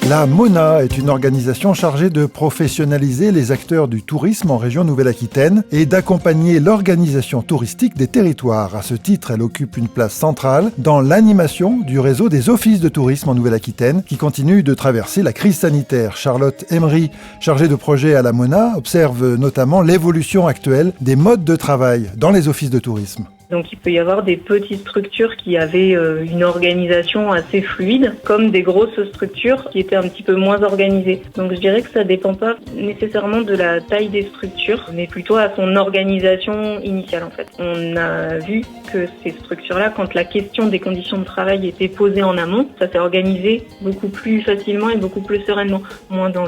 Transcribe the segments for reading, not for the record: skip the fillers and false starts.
La MONA est une organisation chargée de professionnaliser les acteurs du tourisme en région Nouvelle-Aquitaine et d'accompagner l'organisation touristique des territoires. À ce titre, elle occupe une place centrale dans l'animation du réseau des offices de tourisme en Nouvelle-Aquitaine qui continue de traverser la crise sanitaire. Charlotte Emery, chargée de projet à la MONA, observe notamment l'évolution actuelle des modes de travail dans les offices de tourisme. Donc il peut y avoir des petites structures qui avaient une organisation assez fluide, comme des grosses structures qui étaient un petit peu moins organisées. Donc je dirais que ça dépend pas nécessairement de la taille des structures, mais plutôt à son organisation initiale en fait. On a vu que ces structures-là, quand la question des conditions de travail était posée en amont, ça s'est organisé beaucoup plus facilement et beaucoup plus sereinement, moins dans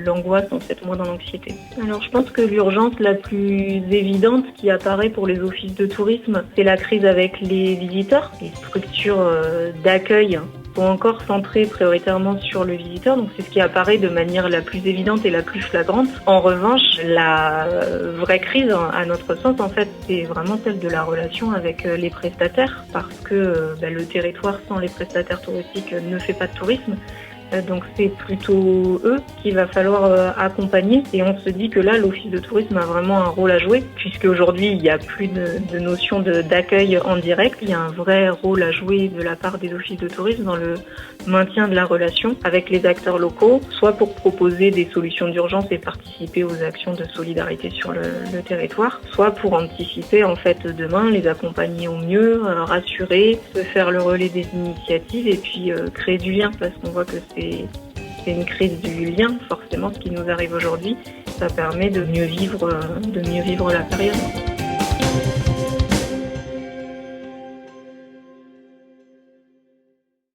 l'angoisse en fait, moins dans l'anxiété. Alors je pense que l'urgence la plus évidente qui apparaît pour les offices de tourisme, c'est la crise avec les visiteurs. Les structures d'accueil sont encore centrées prioritairement sur le visiteur, donc c'est ce qui apparaît de manière la plus évidente et la plus flagrante. En revanche, la vraie crise, à notre sens, en fait, c'est vraiment celle de la relation avec les prestataires, parce que le territoire sans les prestataires touristiques ne fait pas de tourisme. Donc c'est plutôt eux qu'il va falloir accompagner, et on se dit que là l'office de tourisme a vraiment un rôle à jouer, puisque aujourd'hui il n'y a plus de notion d'accueil en direct. Il y a un vrai rôle à jouer de la part des offices de tourisme dans le maintien de la relation avec les acteurs locaux, soit pour proposer des solutions d'urgence et participer aux actions de solidarité sur le territoire, soit pour anticiper en fait demain, les accompagner au mieux, rassurer, se faire le relais des initiatives et puis créer du lien, parce qu'on voit que c'est une crise du lien, forcément, ce qui nous arrive aujourd'hui. Ça permet de mieux vivre la période.